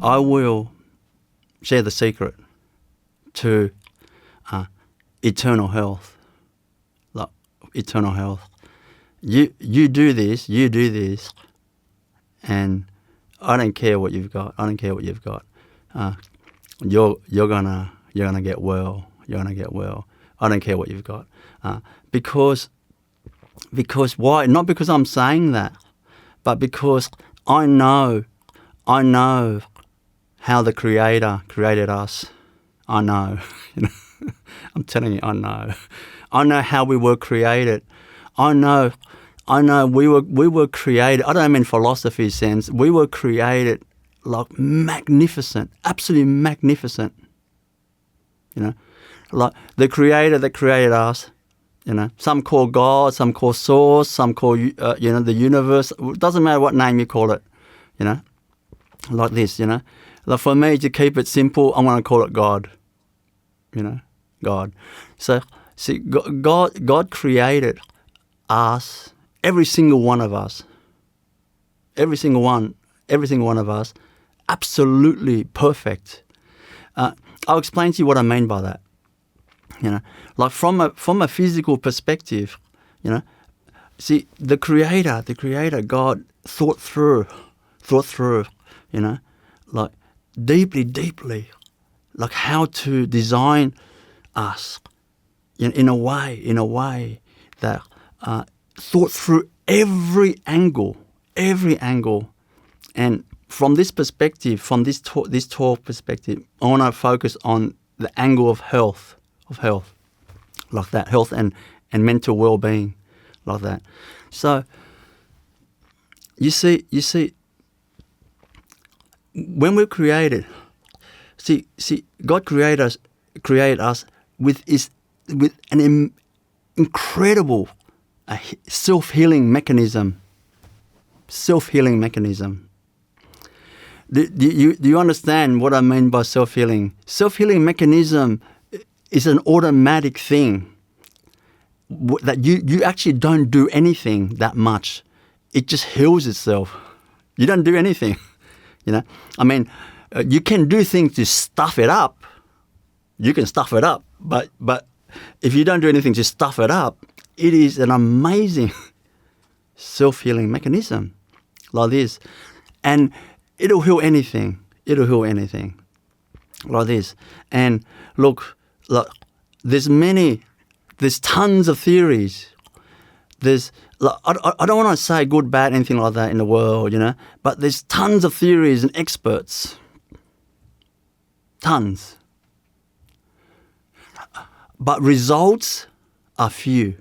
I will share the secret to eternal health. Like eternal health. You do this, and I don't care what you've got. I don't care what you've got. You're gonna get well. You're gonna get well. I don't care what you've got. Because why? Not because I'm saying that, but because I know how the Creator created us. I know. I'm telling you, I know. I know how we were created. I know we were created. I don't mean philosophy sense. We were created like magnificent, absolutely magnificent. Like the Creator that created us. Some call God, some call Source, some call the universe. It doesn't matter what name you call it. Like this. Like for me, to keep it simple, I'm going to call it God. God. So see, God created us, every single one of us, every single one of us, absolutely perfect. I'll explain to you what I mean by that. Like from a physical perspective, see the Creator, God thought through, like deeply, like how to design us in a way that thought through every angle, and from this perspective, from this talk perspective, I want to focus on the angle of health, like that, health and mental well-being, like that. So you see, when we're created, see, God created us with an incredible self-healing mechanism. Do you understand what I mean by self-healing? Self-healing mechanism is an automatic thing that you actually don't do anything that much. It just heals itself. You don't do anything. I mean, you can do things to stuff it up. You can stuff it up, but if you don't do anything to stuff it up, it is an amazing self-healing mechanism like this. And it'll heal anything. Like this. And look, there's tons of theories. I don't want to say good, bad, anything like that in the world, but there's tons of theories and experts. Tons. But results are few.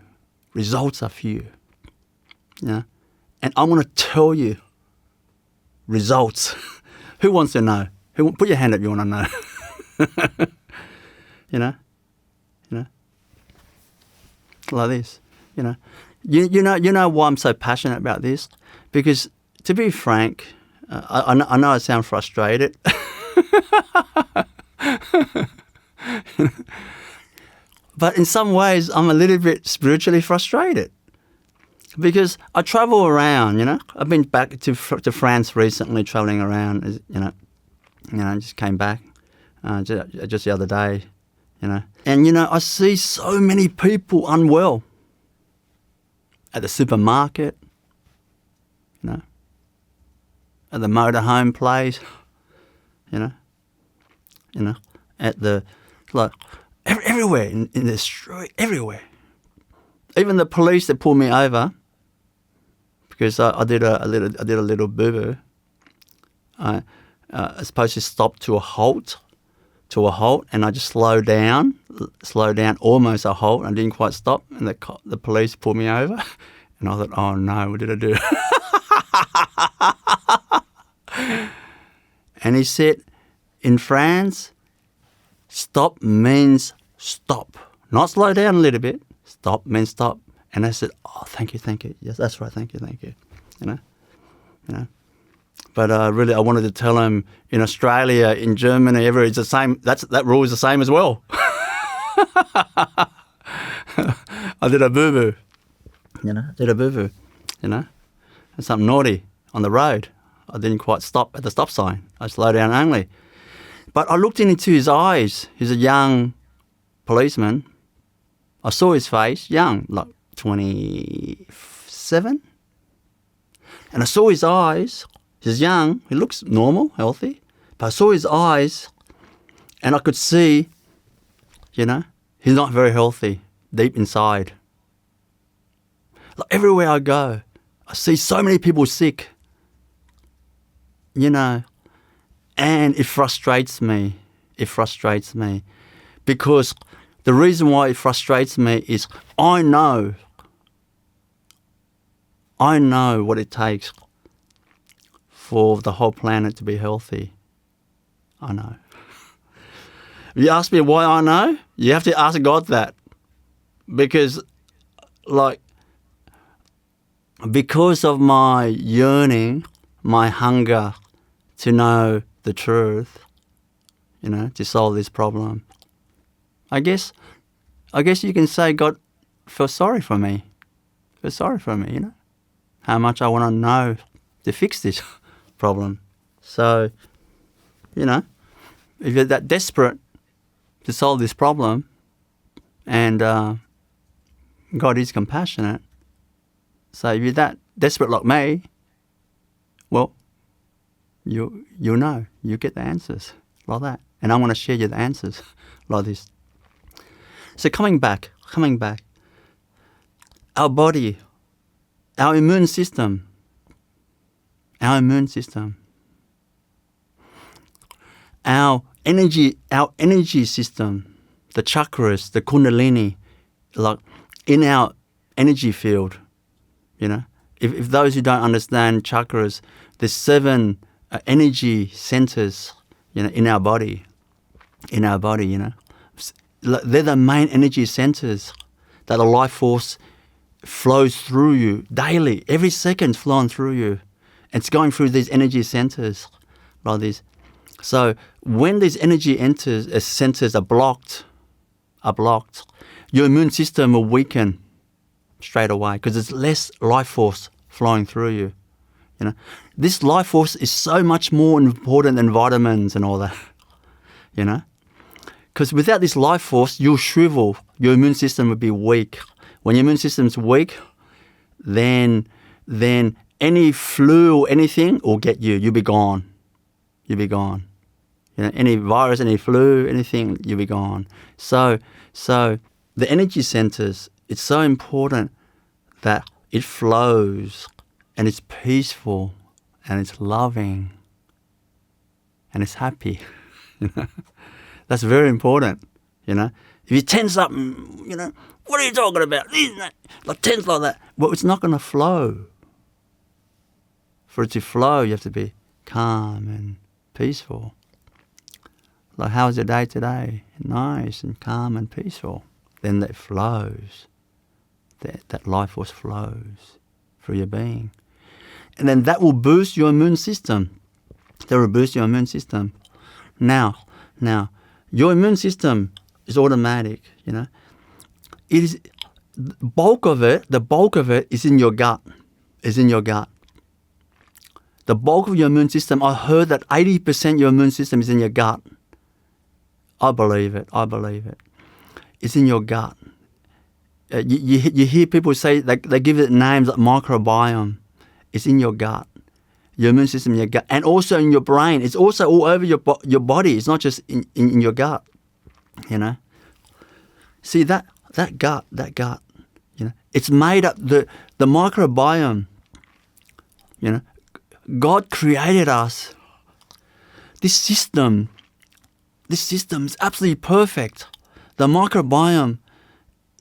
And I want to tell you results. Who wants to know? Put your hand up if you want to know. Like this. You know why I'm so passionate about this? Because to be frank, I know I sound frustrated. But in some ways, I'm a little bit spiritually frustrated because I travel around. I've been back to France recently, traveling around. I just came back just the other day. And I see so many people unwell at the supermarket. At the motorhome place. At the everywhere in the street, everywhere. Even the police that pulled me over because I did a little boo-boo. I was supposed to stop to a halt, and I just slowed down, almost a halt. I didn't quite stop, and the police pulled me over, and I thought, oh no, what did I do? And he said, in France, stop means stop. Not slow down a little bit. Stop means stop. And I said, oh, thank you. Yes, that's right, thank you. But really, I wanted to tell him in Australia, in Germany, everywhere, it's the same. That rule is the same as well. I did a boo-boo. Did something naughty on the road. I didn't quite stop at the stop sign. I slowed down only. But I looked into his eyes. He's a young policeman. I saw his face, young, like 27. And I saw his eyes. He's young. He looks normal, healthy. But I saw his eyes and I could see, he's not very healthy deep inside. Like everywhere I go, I see so many people sick, and it frustrates me. It frustrates me because the reason why it frustrates me is I know what it takes for the whole planet to be healthy. I know. If you ask me why I know, you have to ask God that. Because of my yearning, my hunger to know the truth, to solve this problem. I guess you can say God felt sorry for me. How much I want to know to fix this problem. So, if you're that desperate to solve this problem, and God is compassionate, so if you're that desperate like me, well, you get the answers like that. And I want to share you the answers like this. So coming back, our body, our immune system, our energy system, the chakras, the kundalini, like in our energy field, If those who don't understand chakras, there's 7 energy centers, in our body. They're the main energy centers that the life force flows through you daily, every second flowing through you. It's going through these energy centers like this. So when these energy centers are blocked, your immune system will weaken straight away because there's less life force flowing through you. This life force is so much more important than vitamins and all that. Because without this life force, you'll shrivel. Your immune system will be weak. When your immune system's weak, then any flu or anything will get you. You'll be gone. Any virus, any flu, anything, you'll be gone. So the energy centers, it's so important that it flows and it's peaceful and it's loving and it's happy. That's very important. If you tense up, what are you talking about? Like tense like that. Well, it's not going to flow. For it to flow, you have to be calm and peaceful. Like, how's your day today? Nice and calm and peaceful. Then that flows. That life force flows through your being. And then that will boost your immune system. Now, your immune system is automatic, It is the bulk of it is in your gut. The bulk of your immune system, I heard that 80% of your immune system is in your gut. I believe it. It's in your gut. You hear people say, they give it names like microbiome. It's in your gut. Your immune system in your gut. And also in your brain. It's also all over your body. It's not just in your gut. See, that gut, it's made up, the microbiome, God created us. This system is absolutely perfect. The microbiome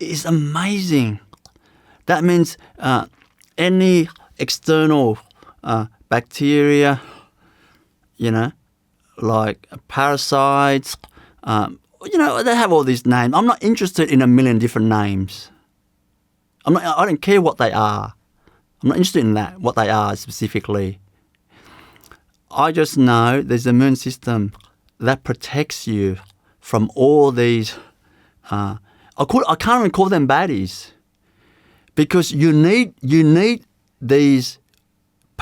is amazing. That means any external bacteria, like parasites, they have all these names. I'm not interested in a million different names. I don't care what they are. I'm not interested in that, what they are specifically. I just know there's an immune system that protects you from all these. I can't even call them baddies, because you need these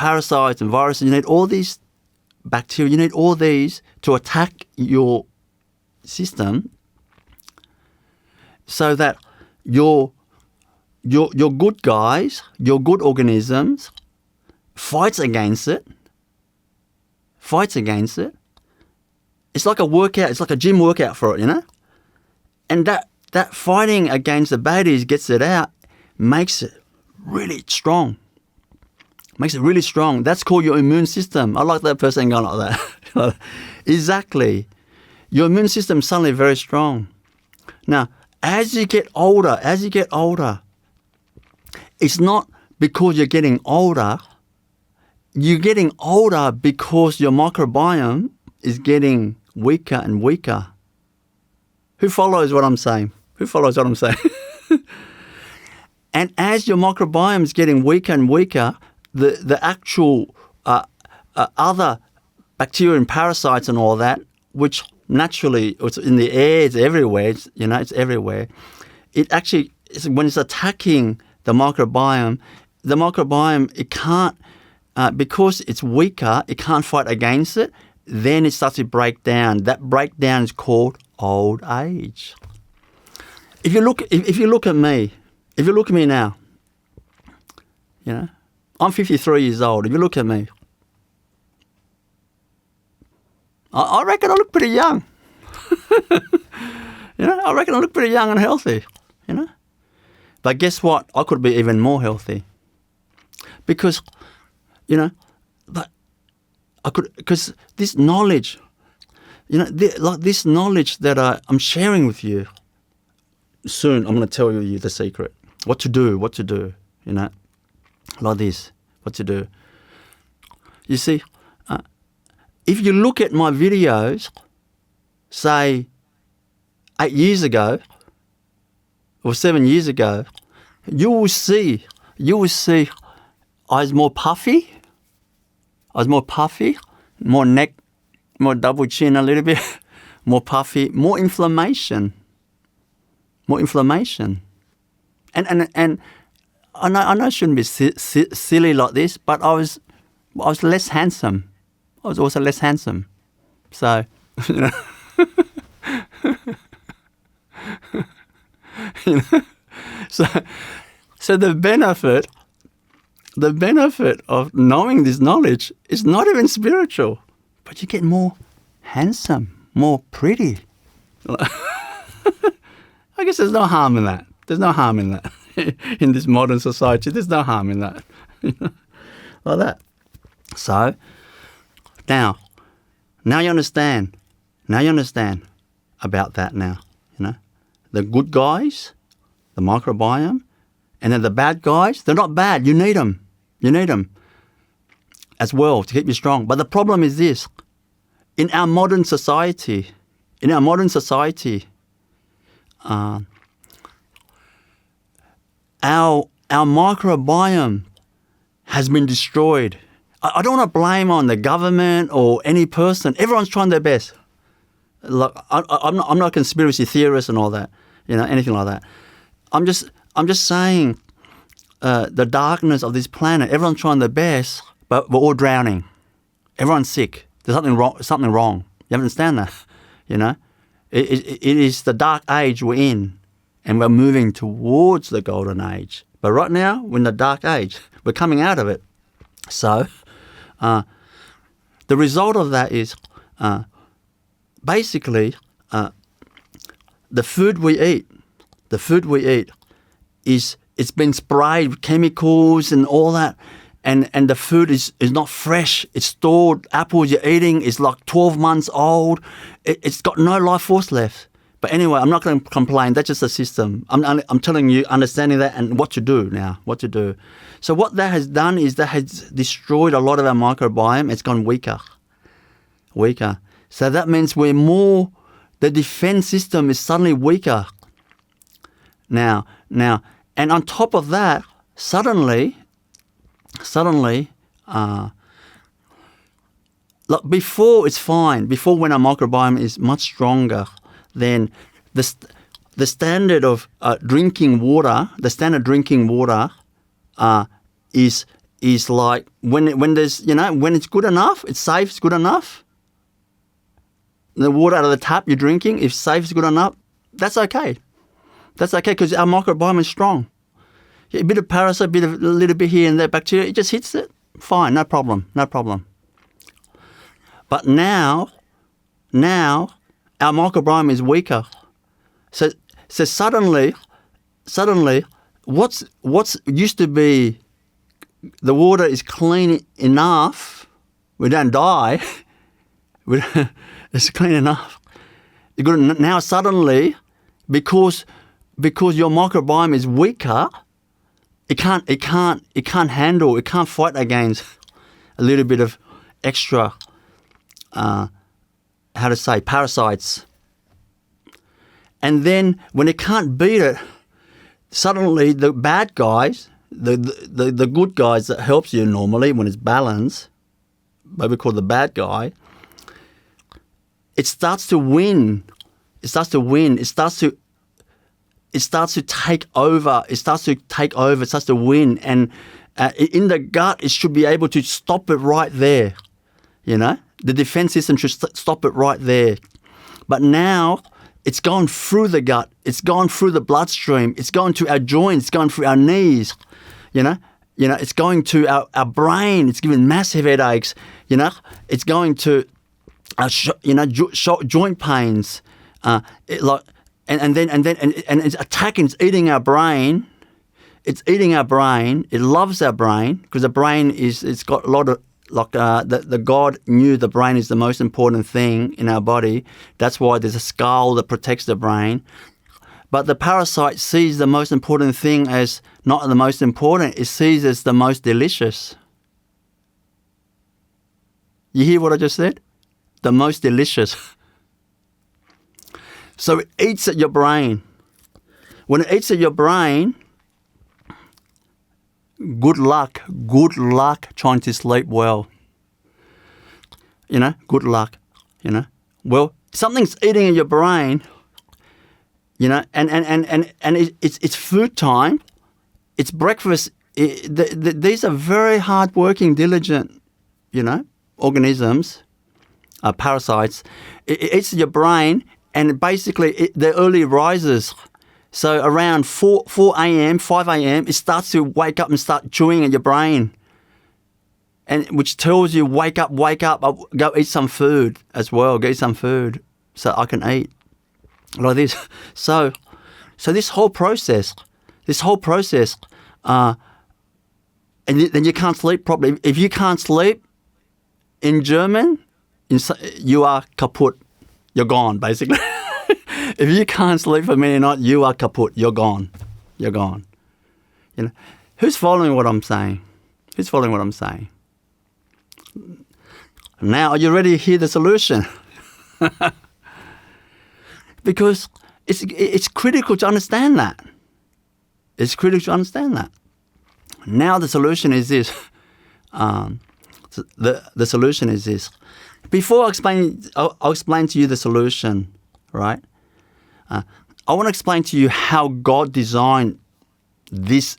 parasites and viruses. You need all these bacteria. You need all these to attack your system, so that your good guys, your good organisms, fights against it. It's like a workout. It's like a gym workout for it, And that fighting against the baddies gets it out, makes it really strong. That's called your immune system. I like that person going like that. Exactly. Your immune system is suddenly very strong. Now, as you get older, it's not because you're getting older. You're getting older because your microbiome is getting weaker and weaker. Who follows what I'm saying? And as your microbiome is getting weaker and weaker, the actual other bacteria and parasites and all that, which naturally it's in the air, it's everywhere. It's everywhere. It actually, when it's attacking the microbiome, it can't, because it's weaker, it can't fight against it. Then it starts to break down. That breakdown is called old age. If you look at me now, I'm 53 years old. If you look at me, I reckon I look pretty young. I reckon I look pretty young and healthy. But guess what? I could be even more healthy. Because, because this knowledge, this knowledge that I'm sharing with you, soon I'm going to tell you the secret. What to do, like this, what to do. You see, if you look at my videos, say 8 years ago or 7 years ago, you will see I was more puffy, more neck, more double chin a little bit, more puffy, more inflammation. And I know I shouldn't be silly like this, but I was less handsome. I was also less handsome. So, so the benefit of knowing this knowledge is not even spiritual, but you get more handsome, more pretty. I guess there's no harm in that. In this modern society, there's no harm in that. Like that. So, now you understand. About that now. The good guys, the microbiome, and then the bad guys, they're not bad. You need them. As well to keep you strong. But the problem is this. In our modern society, our microbiome has been destroyed. I don't want to blame on the government or any person. Everyone's trying their best. Look, I'm not a conspiracy theorist and all that, anything like that. I'm just saying the darkness of this planet. Everyone's trying their best, but we're all drowning. Everyone's sick. There's something wrong. You understand that? It is the dark age we're in, and we're moving towards the golden age. But right now, we're in the dark age. We're coming out of it. So, the result of that is basically the food we eat it's been sprayed with chemicals and all that, and the food is not fresh. It's stored. Apples you're eating is like 12 months old. It's got no life force left. But anyway, I'm not going to complain. That's just a system. I'm telling you, understanding that and what to do now. So what that has done is that has destroyed a lot of our microbiome. It's gone weaker. So that means the defense system is suddenly weaker. Now, and on top of that, suddenly, like before it's fine. Before, when our microbiome is much stronger, then the standard of drinking water, is is like when there's, when it's good enough, it's safe, it's good enough. The water out of the tap you're drinking, if safe, it's good enough, that's okay. That's okay because our microbiome is strong. A bit of parasite, a little bit here and there, bacteria, it just hits it. Fine, no problem. But now our microbiome is weaker. So suddenly, what's used to be the water is clean enough, we don't die. It's clean enough. Now suddenly, because your microbiome is weaker, it can't handle, it can't fight against a little bit of extra, parasites. And then when it can't beat it, suddenly the bad guys, the good guys that helps you normally when it's balanced, what we call the bad guy, it starts to win. It starts to take over. It starts to win. And in the gut, it should be able to stop it right there. The defense system should stop it right there. But now it's gone through the gut. It's gone through the bloodstream. It's gone to our joints. It's gone through our knees. It's going to our brain. It's giving massive headaches. It's going to joint pains. And it's attacking. It's eating our brain. It's eating our brain. It loves our brain because the brain it's got a lot of the God knew the brain is the most important thing in our body. That's why there's a skull that protects the brain. But the parasite sees the most important thing as not the most important. It sees as the most delicious. You hear what I just said? The most delicious. So it eats at your brain. When it eats at your brain, good luck trying to sleep well. Good luck, Well, something's eating at your brain, and it's food time, it's breakfast. These are very hard-working, diligent, organisms, parasites. It eats at your brain, and basically they're early risers. So around 4 a.m., 5 a.m., it starts to wake up and start chewing at your brain, and which tells you, wake up, go eat some food as well. Go eat some food so I can eat. Like this. So this whole process, and then you can't sleep properly. If you can't sleep, in German, you are kaputt. You're gone, basically. If you can't sleep for many nights, you are kaputt. You're gone. Who's following what I'm saying? Now, are you ready to hear the solution? Because it's critical to understand that. Now the solution is this. The solution is this. Before I'll explain to you the solution, right? I want to explain to you how God designed this.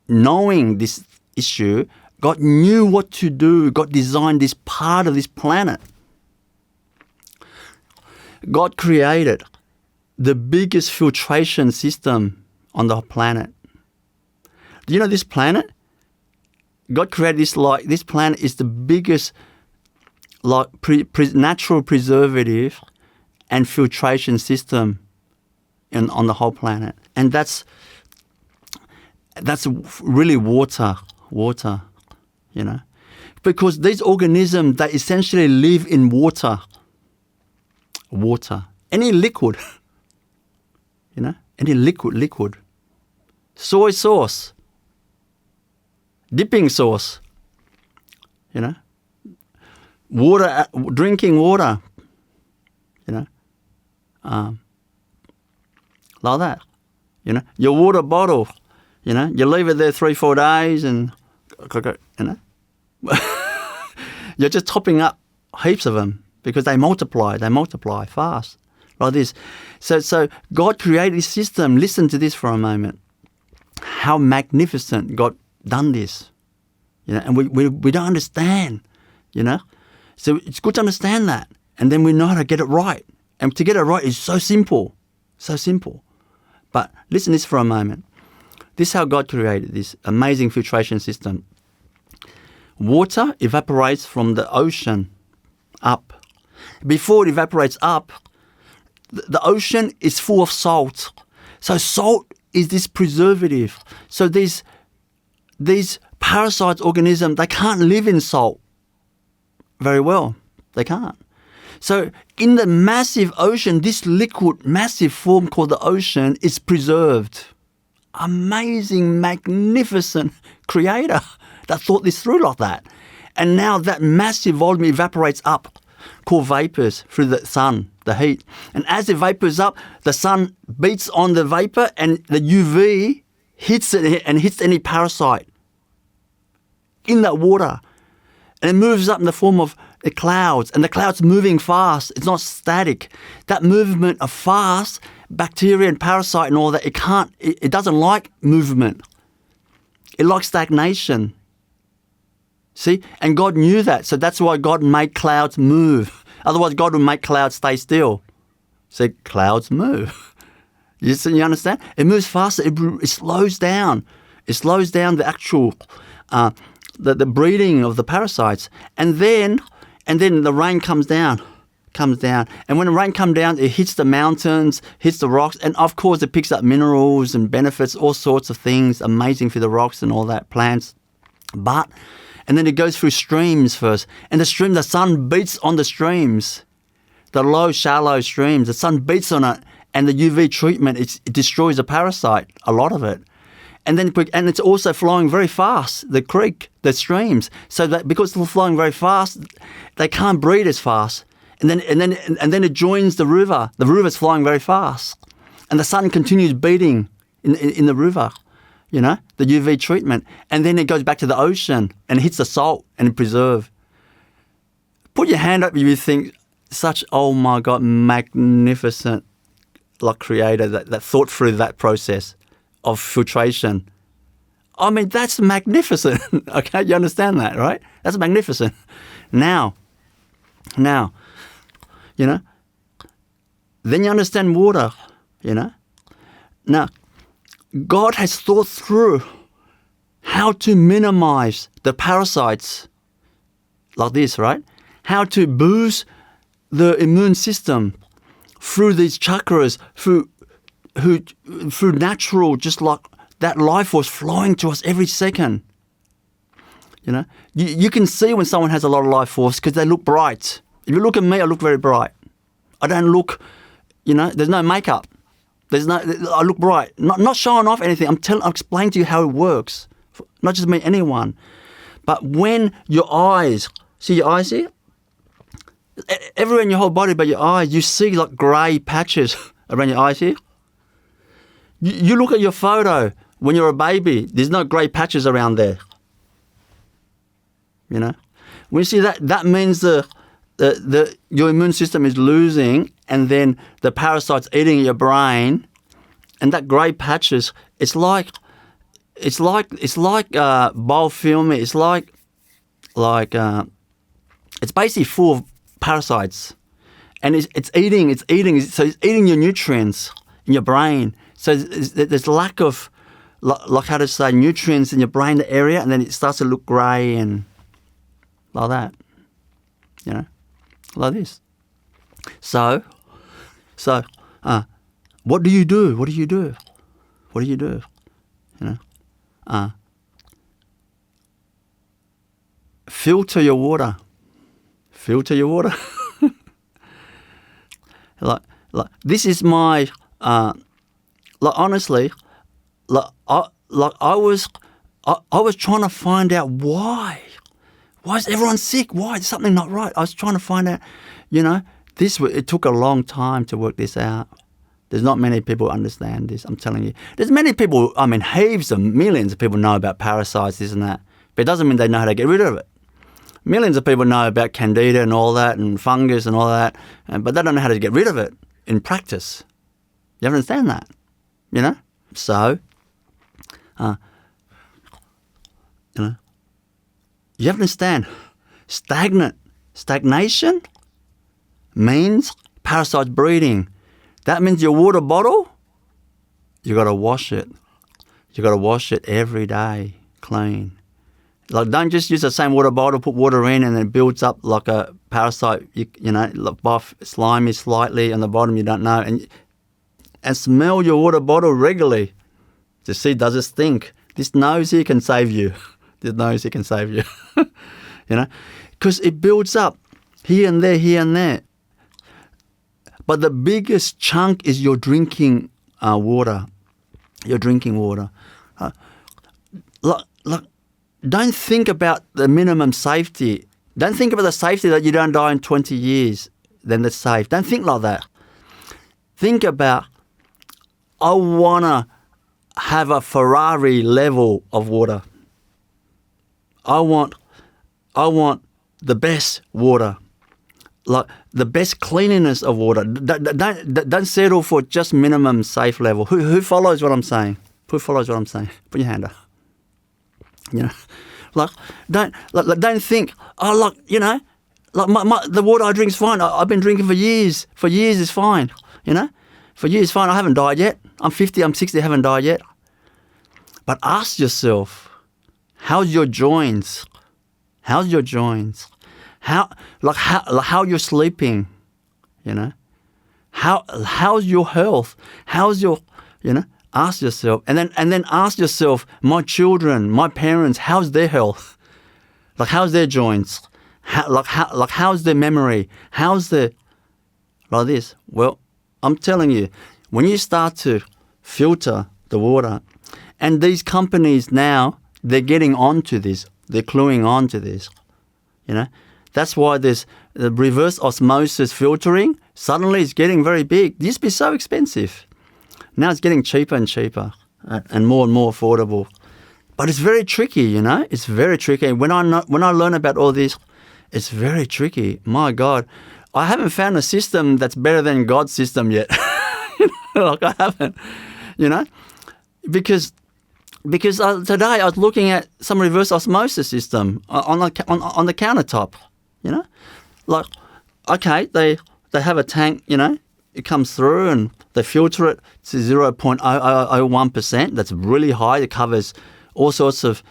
Knowing this issue, God knew what to do. God designed this part of this planet. God created the biggest filtration system on the planet. Do you know this planet? God created this planet is the biggest natural preservative and filtration system on the whole planet. And that's really water, because these organisms, they essentially live in water, any liquid, any liquid, soy sauce, dipping sauce, water, drinking water, like that, your water bottle, you leave it there 3-4 days and, you're just topping up heaps of them because they multiply fast, like this. So God created this system. Listen to this for a moment. How magnificent God done this. And we don't understand, So it's good to understand that. And then we know how to get it right. And to get it right is so simple. So simple. But listen to this for a moment. This is how God created this amazing filtration system. Water evaporates from the ocean up. Before it evaporates up, the ocean is full of salt. So salt is this preservative. So these parasite organisms, they can't live in salt very well. They can't. So in the massive ocean, this liquid, massive form called the ocean is preserved. Amazing, magnificent creator that thought this through like that. And now that massive volume evaporates up, called vapors, through the sun, the heat. And as it vapors up, the sun beats on the vapor and the UV hits it and hits any parasite in that water. And it moves up in the form of the clouds. And the clouds moving fast. It's not static. That movement of fast, bacteria and parasite and all that, it doesn't like movement. It likes stagnation. See? And God knew that. So that's why God made clouds move. Otherwise, God would make clouds stay still. So clouds move. You understand? It moves faster. It slows down. It slows down the actual, the breeding of the parasites. And then the rain comes down. And when the rain comes down, it hits the mountains, hits the rocks. And of course, it picks up minerals and benefits, all sorts of things, amazing for the rocks and all that, plants. And then it goes through streams first. And the sun beats on the streams, the low, shallow streams. The sun beats on it, and the UV treatment, it destroys the parasite, a lot of it. And it's also flowing very fast, the streams. So that because it's flowing very fast, they can't breed as fast. And then it joins the river. The river's flowing very fast. And the sun continues beating in the river. The UV treatment. And then it goes back to the ocean and hits the salt and preserve. Put your hand up if you think oh my God, magnificent creator that thought through that process of filtration. I mean, that's magnificent. Okay, you understand that, right? That's magnificent. Now, then you understand water, Now, God has thought through how to minimize the parasites like this, right? How to boost the immune system through these chakras, through natural, just like that life force flowing to us every second. You can see when someone has a lot of life force because they look bright. If you look at me, I look very bright. I don't look, there's no makeup. I look bright. Not showing off anything. I'm explaining to you how it works. Not just me, anyone. But when your eyes, see your eyes here? Everywhere in your whole body but your eyes, you see like grey patches around your eyes here. You look at your photo when you're a baby, there's no grey patches around there. When you see that means your immune system is losing, and then the parasites eating your brain, and that grey patches. It's like biofilm. It's basically full of parasites, and it's eating. So it's eating your nutrients in your brain. So there's lack of, nutrients in your brain area, and then it starts to look grey and like that, like this. So, what do you do? Filter your water. like this is my. Honestly, I was trying to find out why. Why is everyone sick? Why is something not right? I was trying to find out. It took a long time to work this out. There's not many people understand this. I'm telling you. There's many people. I mean, heaps of millions of people know about parasites, this and that. But it doesn't mean they know how to get rid of it. Millions of people know about candida and all that, and fungus and all that, but they don't know how to get rid of it in practice. You understand that? So, You have to understand, stagnation means parasites breeding. That means your water bottle, you got to wash it. You got to wash it every day, clean. Like, don't just use the same water bottle, put water in, and it builds up like a parasite, you know, like buff, slimy slightly on the bottom, you don't know. And smell your water bottle regularly to see, does it stink? This nose here can save you. This nose here can save you. You know, because it builds up here and there, here and there. But the biggest chunk is your drinking water. Your drinking water. Look, don't think about the minimum safety. Don't think about the safety that you don't die in 20 years, then it's safe. Don't think like that. Think about, I want to have a Ferrari level of water. I want the best water, like the best cleanliness of water. Don't settle for just minimum safe level. Who follows what I'm saying? Who follows what I'm saying? Put your hand up. You know, like don't think, oh, look, you know, like the water I drink is fine. I've been drinking for years. For years is fine. You know, for years fine. I haven't died yet. I'm 50. I'm 60. I haven't died yet. But ask yourself, how's your joints? How's your joints? How you're sleeping? You know, how's your health? How's your, you know? Ask yourself, and then ask yourself, my children, my parents, how's their health? Like, how's their joints? How's their memory? How's their, like this? Well, I'm telling you, when you start to filter the water, and these companies now, they're getting onto this, they're cluing onto this, you know? That's why there's the reverse osmosis filtering. Suddenly it's getting very big. It used to be so expensive. Now it's getting cheaper and cheaper and more affordable. But it's very tricky, you know? It's very tricky. When I learn about all this, it's very tricky. My God, I haven't found a system that's better than God's system yet. Like, I haven't, you know? Because today I was looking at some reverse osmosis system on the countertop, you know? Like, okay, they have a tank, you know? It comes through and they filter it to 0.0001%. That's really high. It covers all sorts of,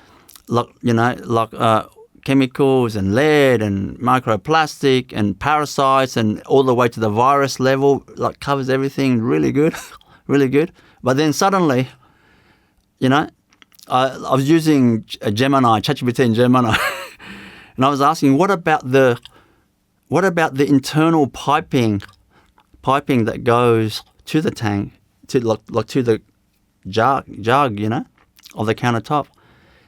chemicals and lead and microplastic and parasites and all the way to the virus level. Like, covers everything. Really good, really good. But then suddenly, you know, I was using Gemini, ChatGPT and Gemini, and I was asking, what about the internal piping that goes to the tank, to the jug, you know, of the countertop.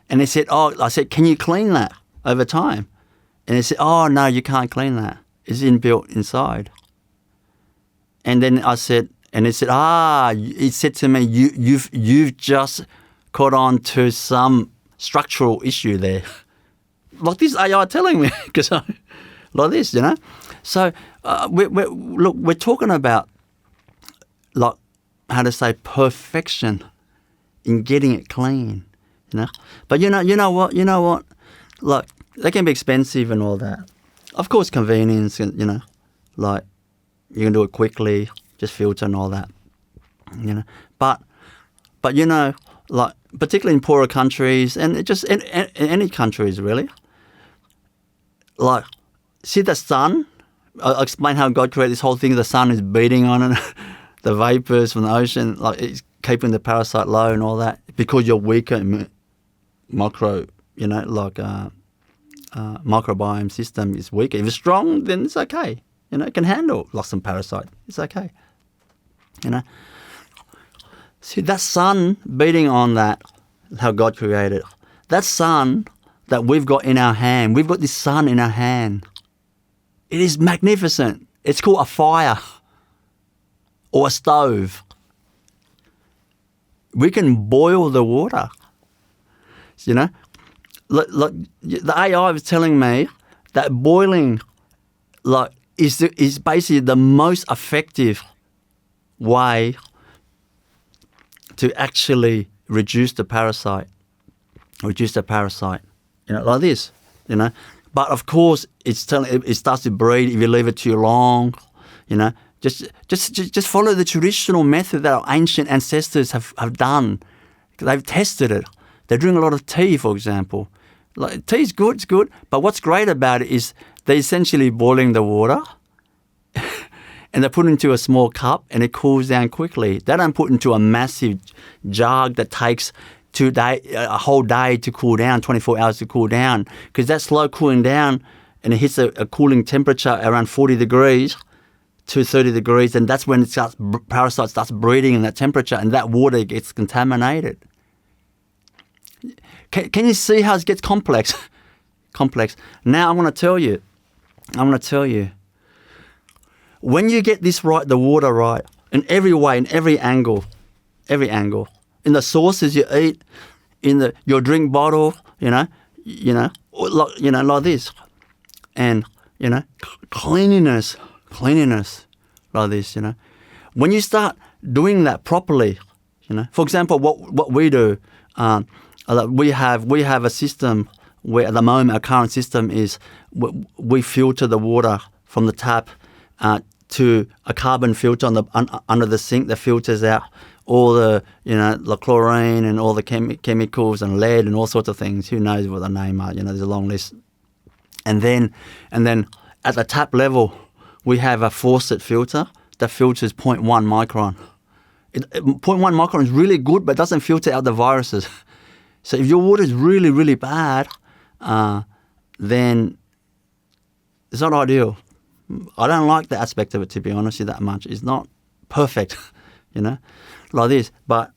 And they said, I said, can you clean that over time? And they said, oh, no, you can't clean that. It's inbuilt inside. And then I said, and it said, it said to me, you've just caught on to some structural issue there. Like this AI telling me, because like this, you know. So we're talking about, like, how to say, perfection in getting it clean, you know. But you know what? Like, they can be expensive and all that. Of course, convenience, and, you know, like, you can do it quickly, just filter and all that, you know. But you know, like, particularly in poorer countries, and just in any countries really, like, see the sun. I'll explain how God created this whole thing. The sun is beating on it, the vapors from the ocean, like, it's keeping the parasite low and all that, because you're weaker microbiome system is weaker. If it's strong, then it's okay. You know, it can handle lots of parasite. It's okay. You know. See, that sun beating on that, how God created, that sun that we've got in our hand, we've got this sun in our hand. It is magnificent. It's called a fire or a stove. We can boil the water. You know, like the AI was telling me that boiling, like, is basically the most effective way to actually reduce the parasite. You know, like this. you know. But of course, it starts to breed if you leave it too long, you know. Just follow the traditional method that our ancient ancestors have done. They've tested it. They drink a lot of tea, for example. Like, tea is good, it's good. But what's great about it is they're essentially boiling the water and they put it into a small cup and it cools down quickly. They don't put it into a massive jug that takes a whole day to cool down, 24 hours to cool down, because that slow cooling down and it hits a cooling temperature around 40 degrees to 30 degrees, and that's when parasite starts breeding in that temperature and that water gets contaminated. Can you see how it gets complex? Complex. Now I'm going to tell you, when you get this right, the water right, in every way, in every angle, in the sources you eat, in your drink bottle, like this, and cleanliness, like this, When you start doing that properly, for example, what we do, we have a system where at the moment our current system is we filter the water from the tap to a carbon filter under the sink that filters out all the the chlorine and all the chemicals and lead and all sorts of things. Who knows what the name are? There's a long list. And then at the tap level, we have a faucet filter that filters 0.1 micron. 0.1 micron is really good, but doesn't filter out the viruses. So if your water is really, really bad, then it's not ideal. I don't like the aspect of it, to be honest with you, that much. It's not perfect, like this. But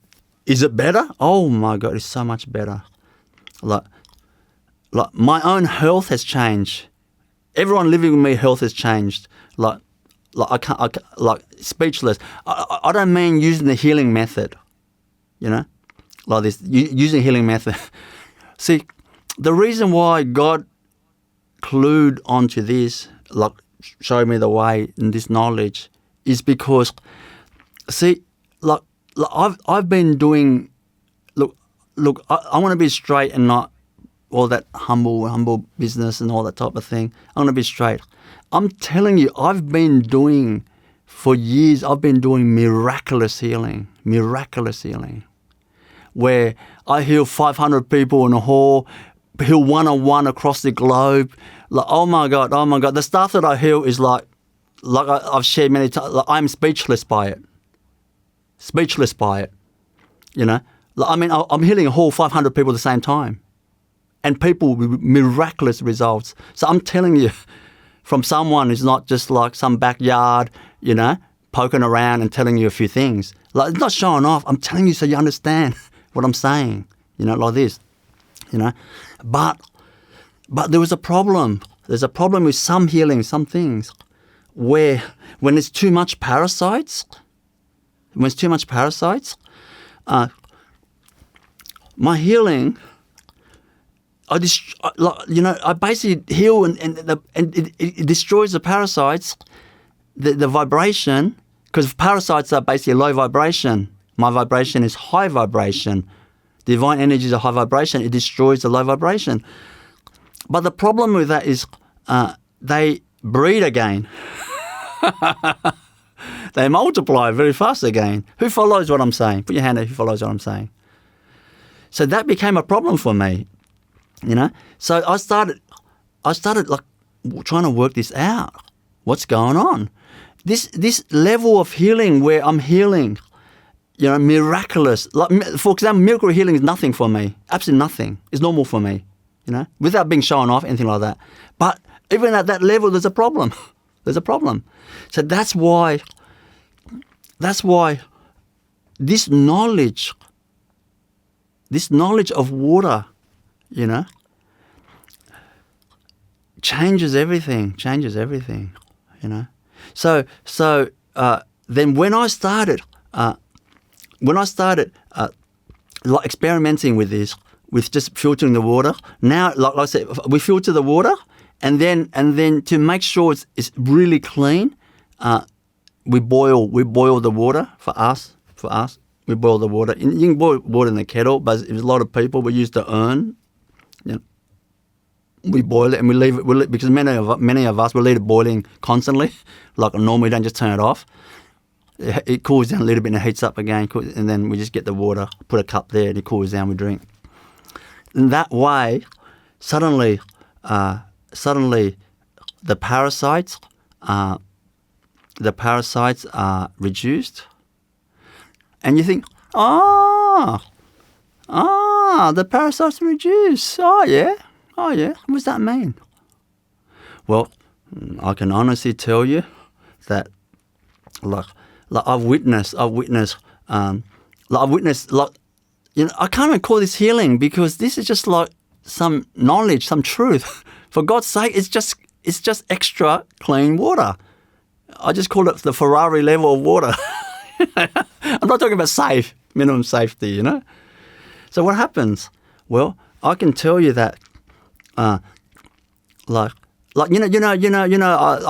is it better? Oh my God, it's so much better. Like my own health has changed. Everyone living with me, health has changed. Like I can't, speechless. I don't mean using the healing method, like this, using healing method. See, the reason why God clued onto this, like showed me the way in this knowledge, is because, see, like I've been doing. Look, I want to be straight and not all that humble business and all that type of thing. I want to be straight. I'm telling you, for years, I've been doing miraculous healing, where I heal 500 people in a hall, heal one-on-one across the globe. Like, oh my God, the stuff that I heal is like I've shared many times, like, I'm speechless by it. Like, I mean, I'm healing a whole 500 people at the same time. And people with miraculous results. So I'm telling you, from someone who's not just like some backyard, poking around and telling you a few things. Like, it's not showing off. I'm telling you so you understand what I'm saying, like this, But there was a problem. There's a problem with some healing, some things, where when there's too much parasites, my healing, I basically heal and it destroys the parasites, the vibration, because parasites are basically low vibration. My vibration is high vibration. Divine energy is a high vibration. It destroys the low vibration. But the problem with that is they breed again. They multiply very fast again. Who follows what I'm saying? Put your hand up who follows what I'm saying. So that became a problem for me. So I started like trying to work this out. What's going on? This level of healing where I'm healing, miraculous. Like, for example, miracle healing is nothing for me. Absolutely nothing. It's normal for me, without being shown off, anything like that. But even at that level, there's a problem. There's a problem. So that's why this knowledge of water, changes everything, So then when I started like experimenting with this, with just filtering the water, now, like I said, we filter the water, and then to make sure it's really clean, we boil the water for us. We boil the water. You can boil water in the kettle, but if there's a lot of people, we use the urn. we boil it and we leave it, because many of us will leave it boiling constantly. Like normally, don't just turn it off. It cools down a little bit and it heats up again, and then we just get the water, put a cup there, and it cools down, we drink. In that way, suddenly the parasites are reduced, and you think, the parasites reduce. Oh yeah. What does that mean? Well, I can honestly tell you that, like I've witnessed, I can't even call this healing, because this is just like some knowledge, some truth. For God's sake, it's just extra clean water. I just call it the Ferrari level of water. I'm not talking about safe, minimum safety, So what happens? Well, I can tell you that, I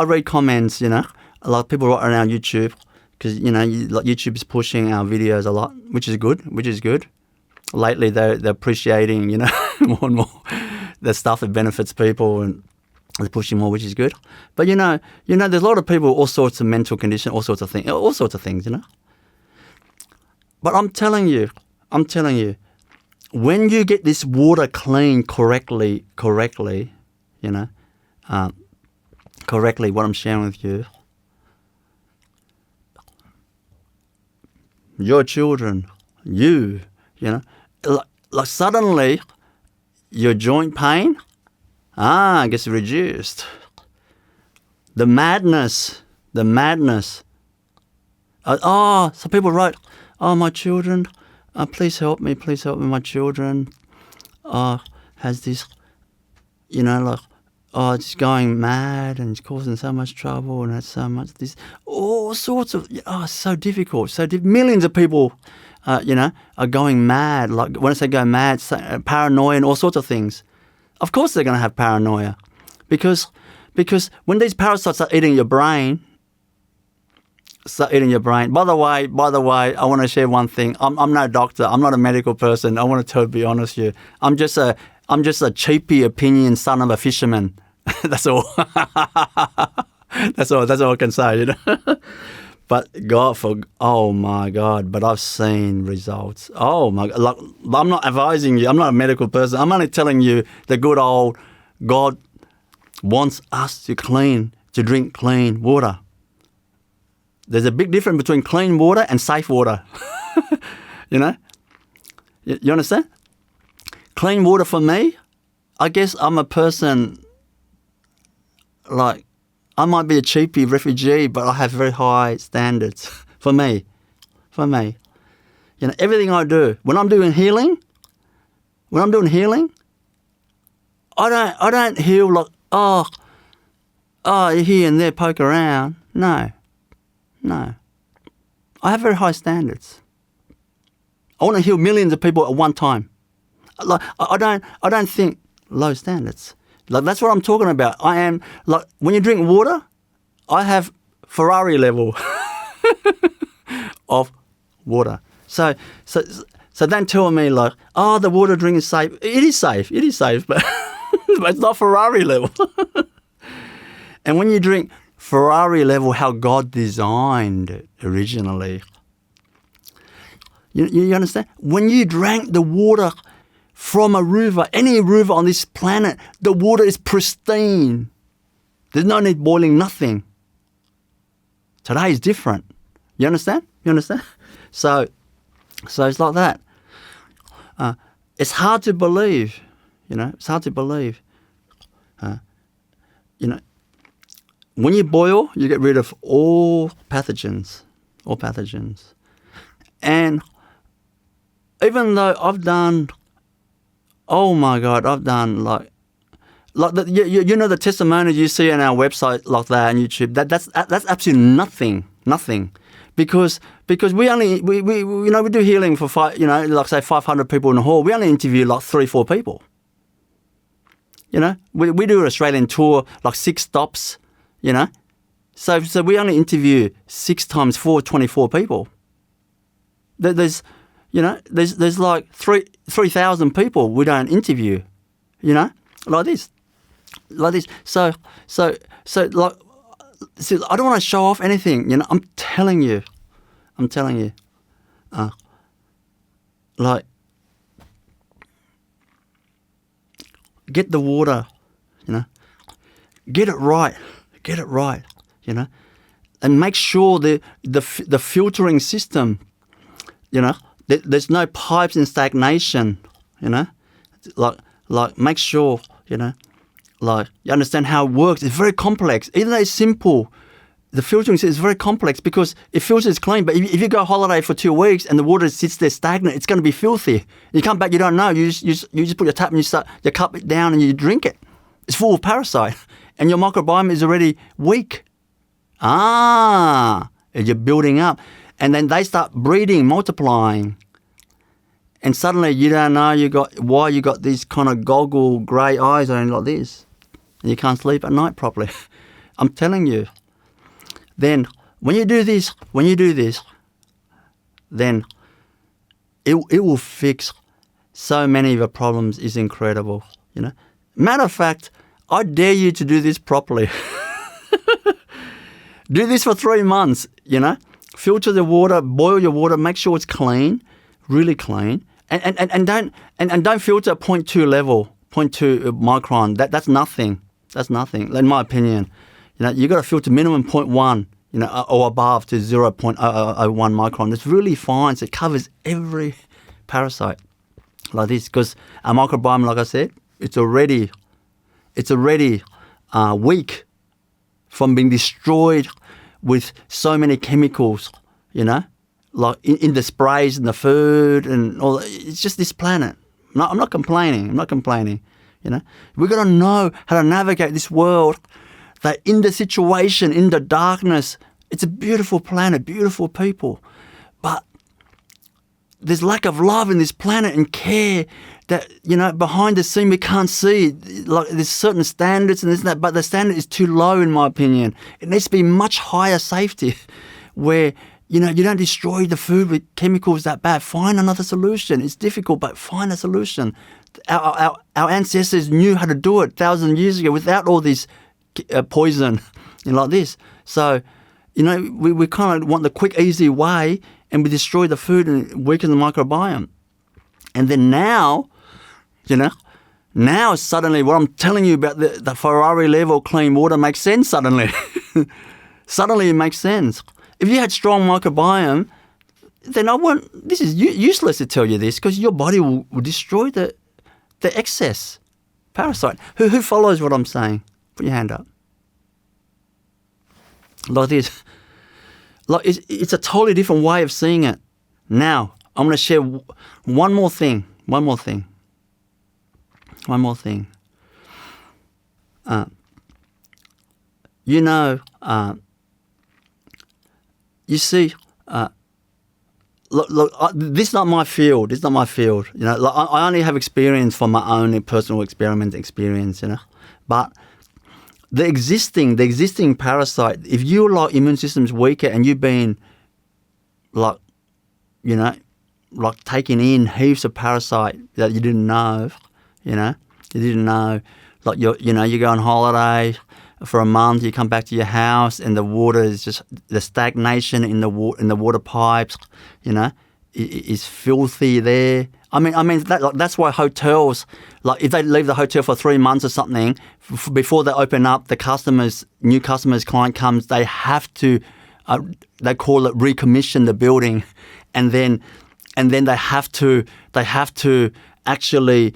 read comments, like people write around YouTube, because YouTube is pushing our videos a lot, which is good. Lately, they're appreciating, more and more the stuff that benefits people, and they're pushing more, which is good. But there's a lot of people, all sorts of mental condition, all sorts of things, But I'm telling you, when you get this water clean correctly, what I'm sharing with you, your children, like suddenly your joint pain, gets reduced. The madness. So people write, my children, please help me, my children has this, it's going mad and it's causing so much trouble and has so much this, all sorts of, so difficult. Millions of people, are going mad. Like when I say go mad, paranoia and all sorts of things. Of course they're going to have paranoia, because when these parasites start eating your brain. By the way, I want to share one thing. I'm no doctor. I'm not a medical person. I want to be honest with you. I'm just a cheapy opinion son of a fisherman. That's all. That's all I can say. But oh my God! But I've seen results. Oh my God! Like, I'm not advising you. I'm not a medical person. I'm only telling you the good old God wants us to drink clean water. There's a big difference between clean water and safe water. You understand? Clean water for me, I guess I'm a person, like, I might be a cheapy refugee, but I have very high standards for me. Everything I do, when I'm doing healing, I don't heal like, here and there, poke around. No. I have very high standards. I want to heal millions of people at one time. Like, I don't think low standards. Like, that's what I'm talking about. I am, like, when you drink water, I have Ferrari level of water. So don't tell me like, the water drink is safe. It is safe, but but it's not Ferrari level. And when you drink Ferrari level, how God designed it originally. You understand? When you drank the water from a river, any river on this planet, the water is pristine. There's no need boiling, nothing. Today is different. You understand? So it's like that. It's hard to believe. It's hard to believe. When you boil, you get rid of all pathogens. And even though I've done, like the testimonies you see on our website like that on YouTube, that's absolutely nothing. Because we only we do healing for 500 people in the hall. We only interview like 3-4 people. We do an Australian tour, like 6 stops. So we only interview 6 times 4, 24 people. There's like 3,000 people we don't interview, like this. like this. So like, see, I don't want to show off anything. I'm telling you, like, get the water, get it right, and make sure the filtering system, there's no pipes in stagnation, like make sure, like you understand how it works. It's very complex. Even though it's simple, the filtering system is very complex because it filters clean. But if you go holiday for 2 weeks and the water sits there stagnant, it's going to be filthy. You come back, you don't know. You just put your tap and you cup it down and you drink it. It's full of parasite, and your microbiome is already weak. And you're building up, and then they start breeding, multiplying, and suddenly you don't know why you got these kind of goggle grey eyes on like this, and you can't sleep at night properly. I'm telling you. Then when you do this, then it will fix so many of your problems. Is incredible. Matter of fact, I dare you to do this properly. Do this for 3 months, Filter the water, boil your water, make sure it's clean, really clean. And don't filter at 0.2 level, 0.2 micron. That's nothing. That's nothing, in my opinion. You got to filter minimum 0.1, or above to 0.001 micron. It's really fine. So it covers every parasite like this, because our microbiome, like I said, it's already weak from being destroyed with so many chemicals, like in the sprays and the food and all. It's just this planet. I'm not complaining. We're going to know how to navigate this world, that in the situation, in the darkness, it's a beautiful planet, beautiful people. But there's lack of love in this planet and care that, behind the scene we can't see. Like, there's certain standards and this and that, but the standard is too low, in my opinion. It needs to be much higher safety where, you don't destroy the food with chemicals that bad. Find another solution. It's difficult, but find a solution. Our ancestors knew how to do it 1,000 years ago without all this poison, like this. So, we kind of want the quick, easy way, and we destroy the food and weaken the microbiome. And then now suddenly what I'm telling you about the Ferrari level clean water makes sense suddenly. Suddenly it makes sense. If you had strong microbiome, then this is useless to tell you this, because your body will destroy the excess parasite. Who follows what I'm saying? Put your hand up. Like this. Like it's a totally different way of seeing it. Now, I'm going to share one more thing. You see, look, this is not my field. I only have experience from my own personal experience. But the existing parasite, if your immune system's weaker and you've been like taking in heaps of parasite that you didn't know, like you go on holiday for a month, you come back to your house and the water is just, the stagnation in the water pipes, is filthy there. I mean that's why hotels, like if they leave the hotel for 3 months or something, before they open up, new client comes, they have to, they call it recommission the building, and then they have to actually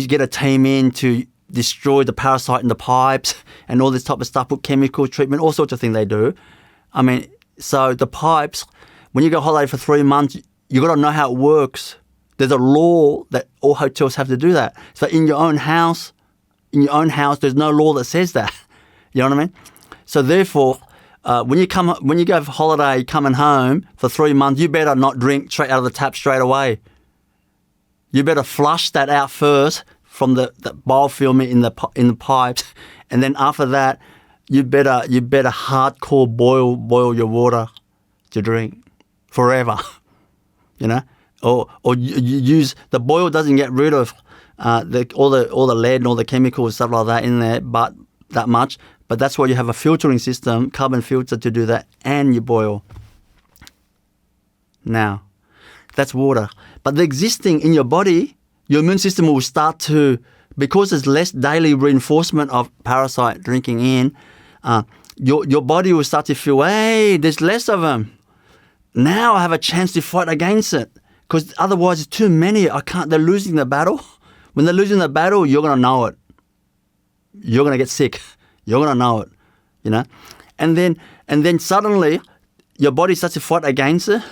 get a team in to destroy the parasite in the pipes and all this type of stuff, put chemical treatment, all sorts of things they do. I mean, so the pipes, when you go holiday for 3 months, you got to know how it works. There's a law that all hotels have to do that. So in your own house, there's no law that says that. You know what I mean? So therefore, when you go for holiday, coming home for 3 months, you better not drink straight out of the tap straight away. You better flush that out first from the biofilm in the pipes, and then after that, you better hardcore boil your water to drink forever. Or you use the boil doesn't get rid of all the lead and all the chemicals, stuff like that in there, but that much. But that's why you have a filtering system, carbon filter to do that, and you boil. Now, that's water. But the existing in your body, your immune system will start to, because there's less daily reinforcement of parasite drinking in, your body will start to feel, hey, there's less of them. Now I have a chance to fight against it. Because otherwise, it's too many. They're losing the battle. When they're losing the battle, you're going to know it. You're going to get sick. You're going to know it, you know. And then suddenly, your body starts to fight against it,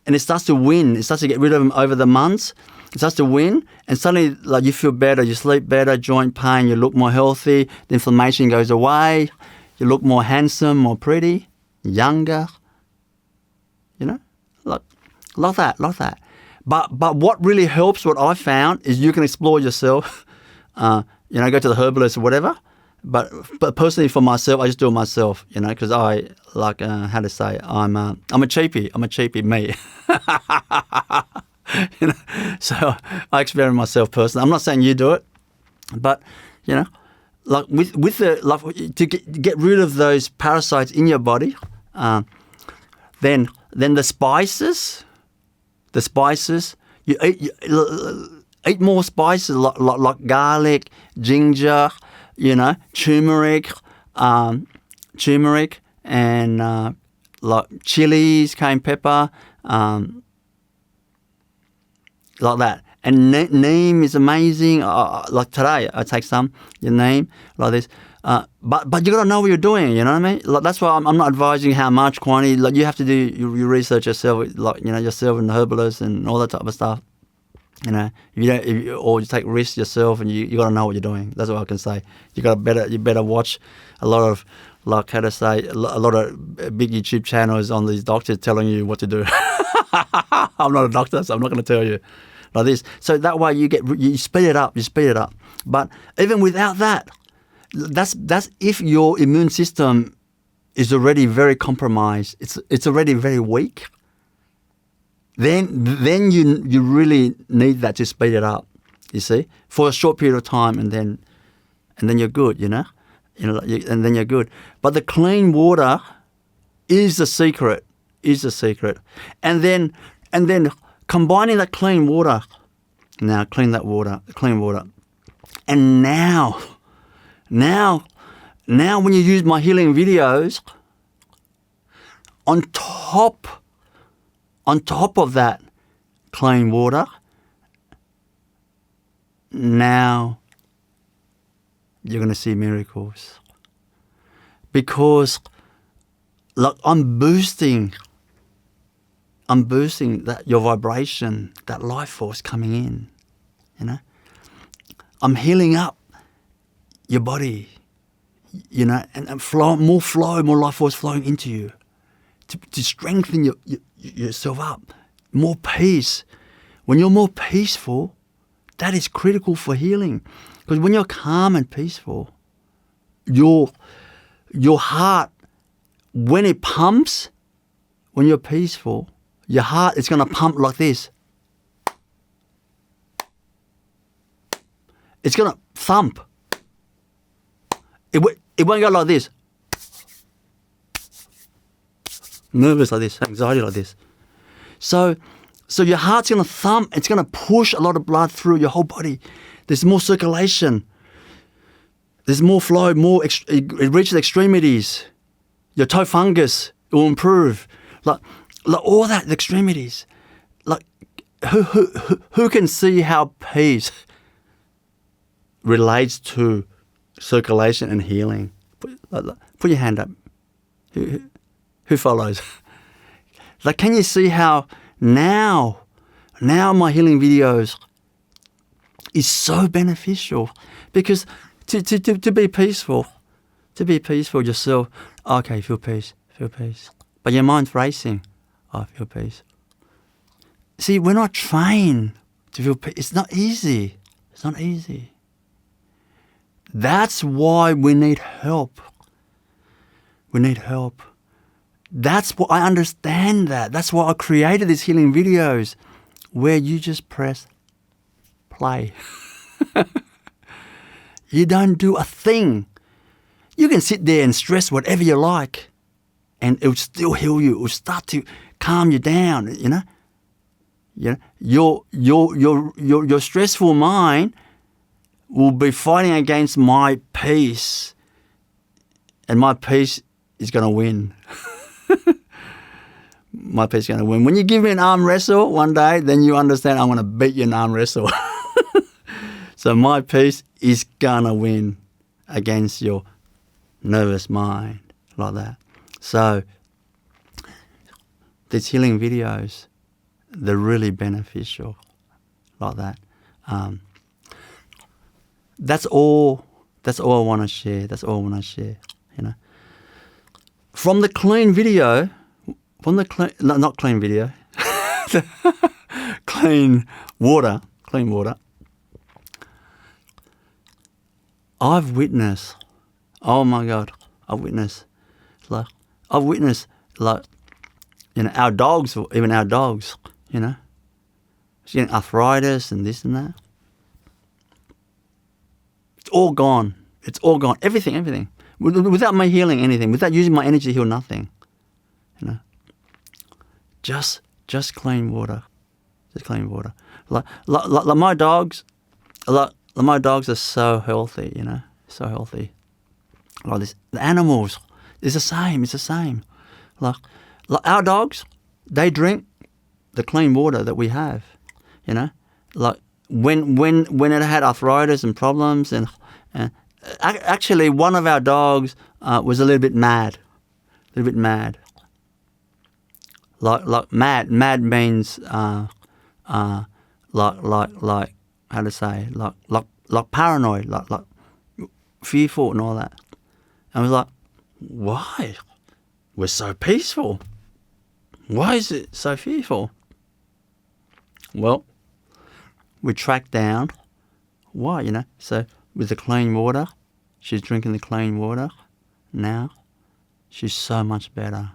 and it starts to win. It starts to get rid of them over the months. It starts to win, and suddenly, like, you feel better. You sleep better, joint pain. You look more healthy. The inflammation goes away. You look more handsome, more pretty, younger. You know, like that. But what really helps, what I found, is you can explore yourself. Go to the herbalist or whatever. But personally, for myself, I just do it myself. You know, because I like I'm a cheapie. I'm a cheapie, me. You know, so I experiment myself personally. I'm not saying you do it, but you know, like with the to get rid of those parasites in your body, then the spices. You eat more spices like garlic, ginger, you know, turmeric, and like chilies, cayenne pepper, like that. And neem is amazing. Like today, I take some neem like this. But you got to know what you're doing. You know what I mean? Like, that's why I'm not advising how much quantity. Like, you have to do your research yourself. Like, you know, yourself and the herbalist and all that type of stuff. You know, or you take risks yourself, and you got to know what you're doing. That's what I can say. You better watch a lot of, like, how to say, a lot of big YouTube channels on these doctors telling you what to do. I'm not a doctor, so I'm not going to tell you like this. So that way you speed it up. But even without that, that's if your immune system is already very compromised. It's already very weak. Then you really need that to speed it up. You see, for a short period of time, and then you're good. You know, and then you're good. But the clean water is the secret. And then combining that clean water. Now clean water. And now when you use my healing videos, on top of that clean water, now you're going to see miracles. Because, look, I'm boosting that your vibration, that life force coming in, you know. I'm healing up your body, you know, and more life force flowing into you to strengthen yourself up. More peace. When you're more peaceful, that is critical for healing. Because when you're calm and peaceful, your heart, when it pumps, when you're peaceful, your heart is going to pump like this. It's going to thump. It won't go like this. Nervous like this, anxiety like this. So your heart's going to thump. It's going to push a lot of blood through your whole body. There's more circulation. There's more flow. It reaches extremities. Your toe fungus will improve. Like all that, the extremities. Like who can see how peace relates to circulation and healing? Put your hand up. Who follows? Like, can you see how now my healing videos is so beneficial? Because to be peaceful yourself, okay, feel peace. But your mind's racing. I feel peace. See, we're not trained to feel peace. It's not easy. That's why we need help. That's what I understand that. That's why I created these healing videos where you just press play. You don't do a thing. You can sit there and stress whatever you like, and it will still heal you. It will start to calm you down. Your stressful mind will be fighting against my peace, and my peace is going to win. My peace is going to win. When you give me an arm wrestle one day, then you understand I'm going to beat you in arm wrestle. So my peace is going to win against your nervous mind, like that. So these healing videos, they're really beneficial, like that. That's all I want to share. That's all I want to share, From the clean video, not clean video, clean water, I've witnessed, oh my God, our dogs, even our dogs, getting arthritis and this and that. It's all gone. Everything. Without my healing anything, without using my energy to heal nothing. Just clean water. Just clean water. Like my dogs, my dogs are so healthy, so healthy. Like this, the animals, it's the same. Like our dogs, they drink the clean water that we have, Like when it had arthritis and problems, and actually one of our dogs was a little bit mad. Like mad means like how to say, like paranoid, like fearful and all that. And I was like, why? We're so peaceful. Why is it so fearful? Well, we tracked down why, So with the clean water, she's drinking the clean water. Now she's so much better.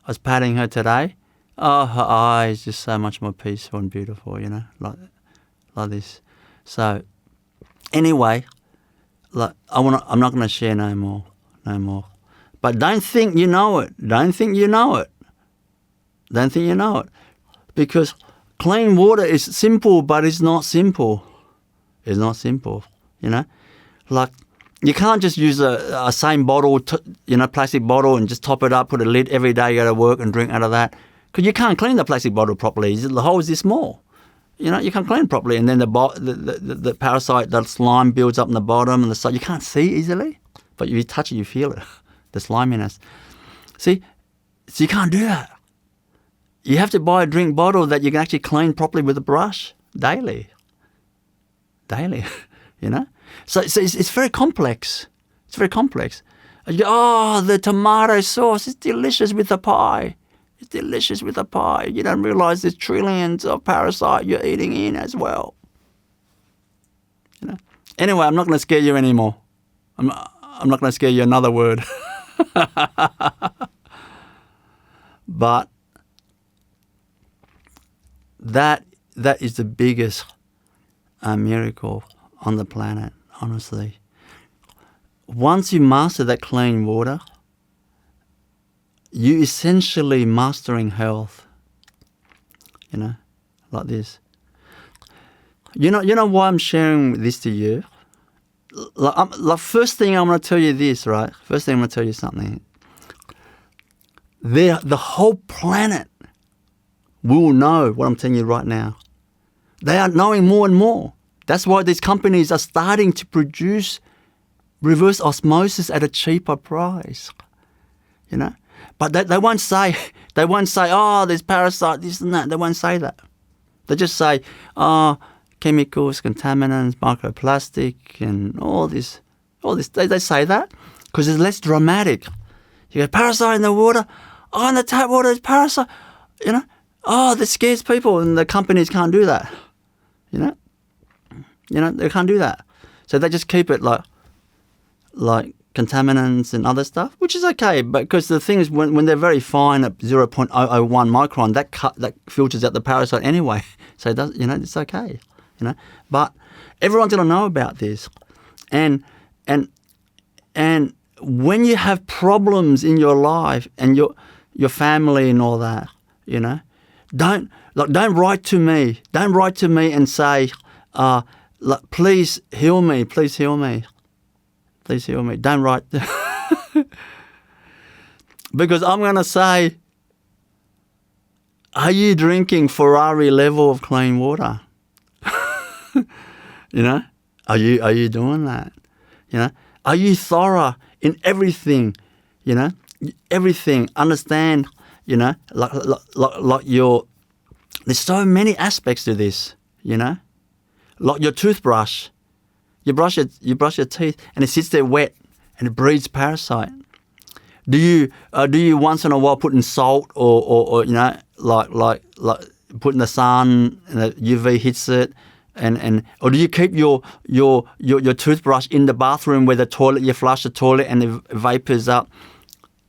I was patting her today. Oh, her eyes just so much more peaceful and beautiful, like this. So anyway, I'm not going to share no more. But don't think you know it. Because clean water is simple, but it's not simple. Like you can't just use a same bottle, plastic bottle, and just top it up, put a lid every day, go to work and drink out of that. Because you can't clean the plastic bottle properly. The hole is this small. You can't clean it properly, and then the parasite, the slime builds up in the bottom and the side. You can't see easily, but if you touch it, you feel it, the sliminess. See, so you can't do that. You have to buy a drink bottle that you can actually clean properly with a brush daily. So it's very complex. You go, the tomato sauce is delicious with the pie. You don't realize there's trillions of parasite you're eating in as well. Anyway, I'm not going to scare you anymore. I'm not going to scare you another word. But that is the biggest miracle on the planet, honestly. Once you master that clean water, you essentially mastering health. Like this. You know why I'm sharing this to you? First thing I'm going to tell you this, right? First thing I'm going to tell you something. The whole planet will know what I'm telling you right now. They are knowing more and more. That's why these companies are starting to produce reverse osmosis at a cheaper price. But they won't say, oh, there's parasite, this and that. They won't say that. They just say, oh, chemicals, contaminants, microplastic, and all this. They say that because it's less dramatic. You got parasite in the water. Oh, in the tap water there's parasite. Oh, that scares people, and the companies can't do that. They can't do that. So they just keep it like contaminants and other stuff, which is okay. But because the thing is, when they're very fine at 0.001 micron, that filters out the parasite anyway. So it does, it's okay. you know. But everyone's going to know about this. And when you have problems in your life and your family and all that, you know, don't write to me. Don't write to me and say, please heal me. Please heal me. Please heal me. Don't write. Because I'm going to say, are you drinking Ferrari level of clean water? You know, are you doing that? You know, are you thorough in everything? You know, everything. Understand. You know, like your. There's so many aspects to this. You know, like your toothbrush. You brush your teeth and it sits there wet and it breeds parasite. Do you once in a while put in salt or you know like put in the sun and the UV hits it and or do you keep your toothbrush in the bathroom where the toilet, you flush the toilet and it vapors up,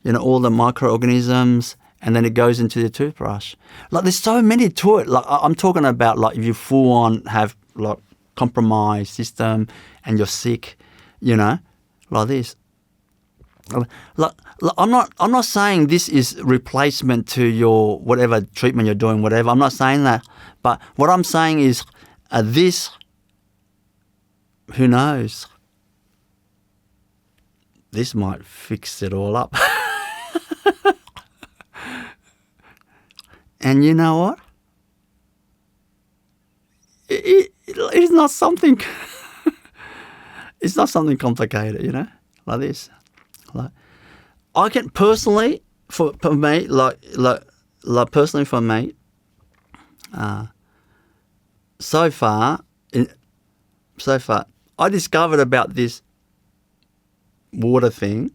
you know, all the microorganisms and then it goes into the toothbrush. Like there's so many to it. Like I'm talking about like if you full on have like compromised system and you're sick, you know, like this. Like, I'm not saying this is replacement to your whatever treatment you're doing, whatever. I'm not saying that. But what I'm saying is this, who knows? This might fix it all up. And you know what? It's not something. It's not something complicated, you know, like this. Like, I can personally, for me, personally for me, so far, I discovered about this water thing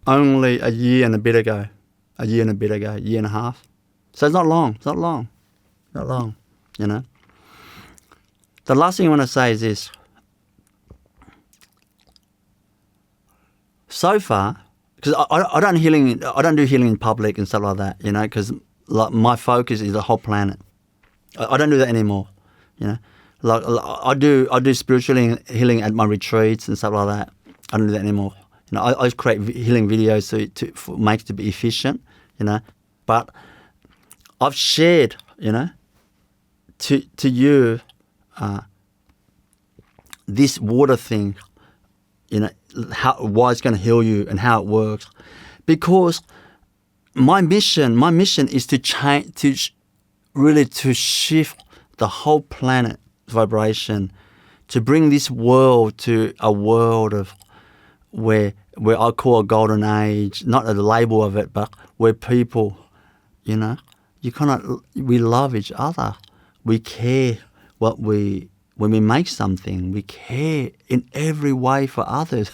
only a year and a bit ago, a year and a half. So it's not long, you know. The last thing I want to say is this. So far, because I don't do healing in public and stuff like that, you know, because like my focus is the whole planet. I don't do that anymore, you know. Like I do spiritual healing at my retreats and stuff like that. I don't do that anymore. You know, I create healing videos to make it to be efficient, you know. But I've shared, you know, to you this water thing. You know, why it's going to heal you and how it works. Because my mission is to change, really to shift the whole planet vibration, to bring this world to a world of where I call a golden age, not the label of it, but where people, you know, we love each other. We care when we make something, we care in every way for others.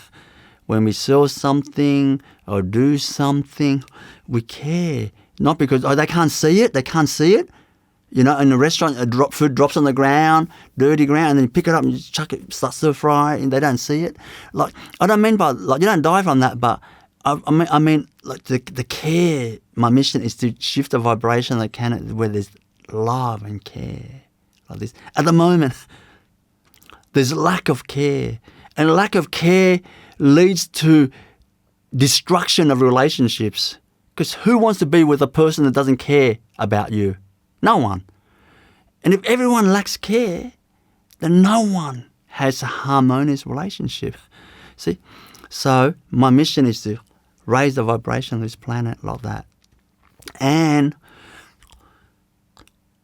When we sell something or do something, we care. Not because, they can't see it. You know, in a restaurant, food drops on the ground, dirty ground, and then you pick it up and you chuck it, start stir fry, and they don't see it. Like, I don't mean by, like, you don't die from that, but I mean, like, the care. My mission is to shift the vibration of the planet where there's love and care. Like this. At the moment, there's lack of care. And lack of care leads to destruction of relationships. Because who wants to be with a person that doesn't care about you? No one. And if everyone lacks care, then no one has a harmonious relationship. See? So my mission is to raise the vibration of this planet like that. And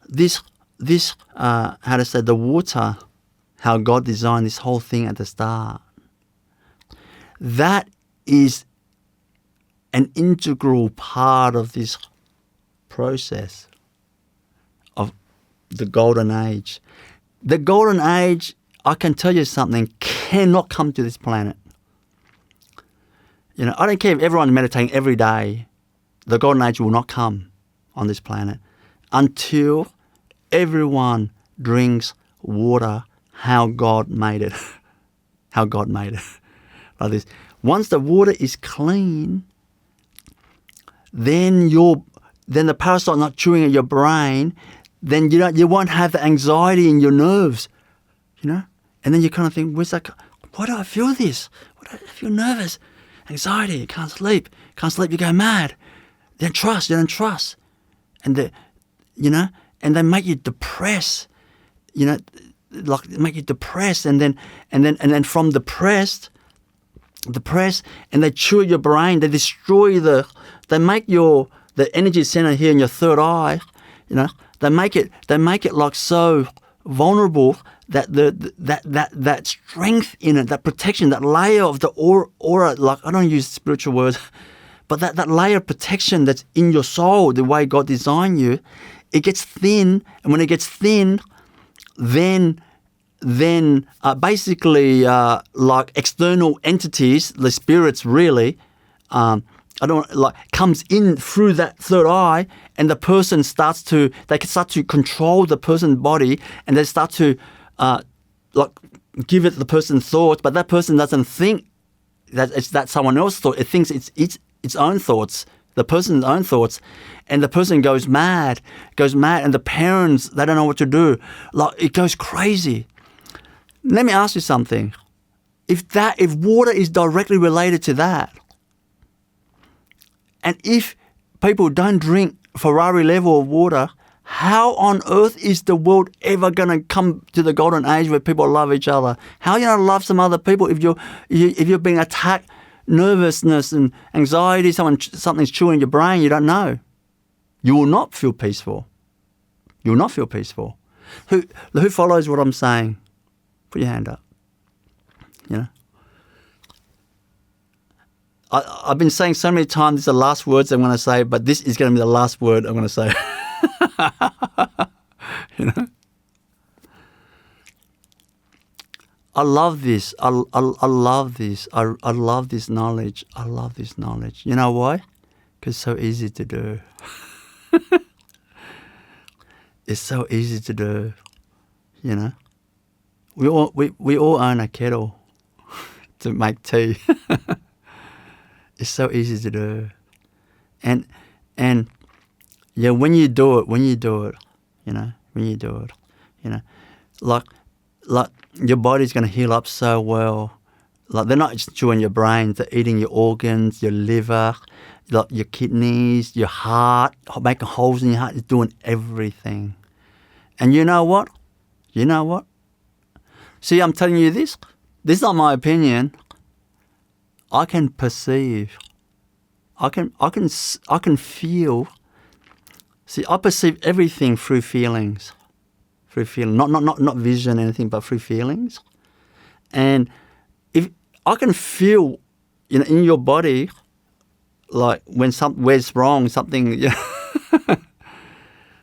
this the water, how God designed this whole thing at the start, that is an integral part of this process of the golden age. The golden age, I can tell you something, cannot come to this planet. You know, I don't care if everyone's meditating every day, the golden age will not come on this planet until everyone drinks water how God made it. How God made it. Like this. Once the water is clean, then the parasite not chewing at your brain, then you won't have the anxiety in your nerves you know? And then you kind of think, why do I feel this? Why do I feel nervous? Anxiety, you can't sleep, you go mad. You don't trust. And and they make you depressed, like make you depressed, and then from depressed, and they chew your brain, they destroy they make the energy center here in your third eye, they make it like so vulnerable that that strength in it, that protection, that layer of the aura, like I don't use spiritual words, but that layer of protection that's in your soul, the way God designed you, it gets thin, and when it gets thin, then basically like external entities, the spirits really, comes in through that third eye, and the person they can start to control the person's body, and they start to give it the person's thoughts, but that person doesn't think that someone else's thought. It thinks it's its own thoughts, the person's own thoughts, and the person goes mad, and the parents, they don't know what to do. Like, it goes crazy. Let me ask you something. If water is directly related to that, and if people don't drink Ferrari level of water, how on earth is the world ever going to come to the golden age where people love each other? How are you going to love some other people if you're being attacked, nervousness and anxiety, something's chewing your brain, you don't know? You will not feel peaceful. You will not feel peaceful. Who follows what I'm saying? Put your hand up. I've been saying so many times, these are the last words I'm going to say, but this is going to be the last word I'm going to say. I love this. I love this. I love this knowledge. I love this knowledge. You know why? Because it's so easy to do. It's so easy to do. We all own a kettle to make tea. It's so easy to do. And yeah, when you do it, like your body's going to heal up so well. Like, they're not just chewing your brain, they're eating your organs, your liver, like your kidneys, your heart, making holes in your heart. It's doing everything. And you know what? See, I'm telling you this. This is not my opinion. I can perceive. I can feel. See, I perceive everything through feelings. Not vision, anything, but through feelings. And if I can feel, in your body, like when where's wrong, something,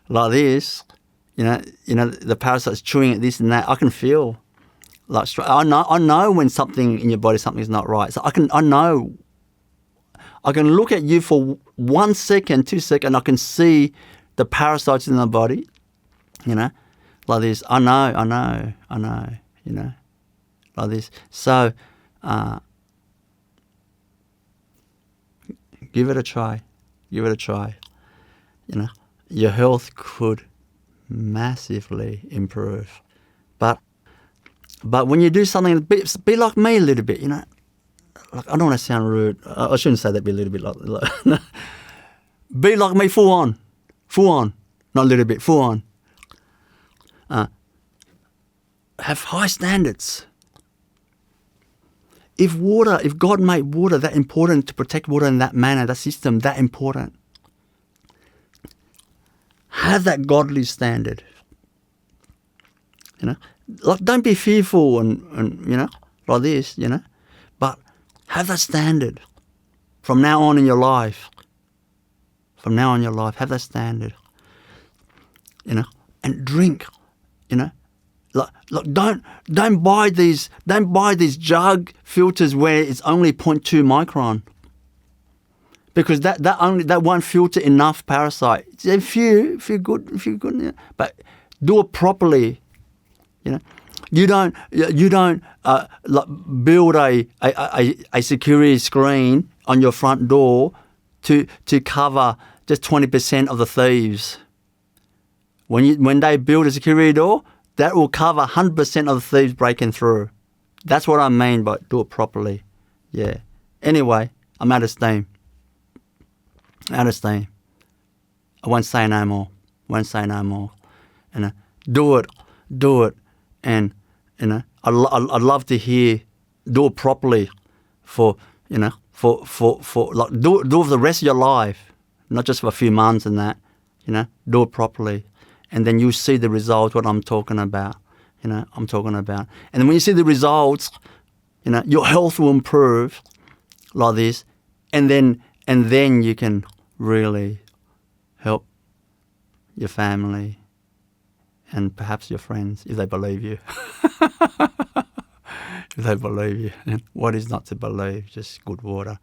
like this, the parasite's chewing at this and that. I can feel, like, I know when something in your body, something's not right. So I can look at you for 1 second, 2 seconds, I can see the parasites in the body, like this. I know, like this. So, give it a try. Your health could massively improve. But when you do something, be like me a little bit, Like, I don't want to sound rude. I shouldn't say that. Be a little bit like be like me, full on, not a little bit, full on. Have high standards. If God made water that important, to protect water in that manner, that system that important, have that godly standard. Like, don't be fearful and like this, but have that standard from now on in your life. Have that standard. And drink. Like, don't buy these jug filters where it's only 0.2 micron. Because that won't filter enough parasite. If you're good, but do it properly. You don't like build a security screen on your front door to cover just 20% of the thieves. When they build a security door, that will cover 100% of the thieves breaking through. That's what I mean by do it properly. Yeah. Anyway, I'm out of steam. Out of steam. I won't say no more. Won't say no more. Do it. And I'd love to hear. Do it properly, for like do it for the rest of your life, not just for a few months and that. Do it properly, and then you see the results. What I'm talking about. And then when you see the results, your health will improve like this, and then you can really help your family and perhaps your friends if they believe you. If they believe you. And what is not to believe? Just good water.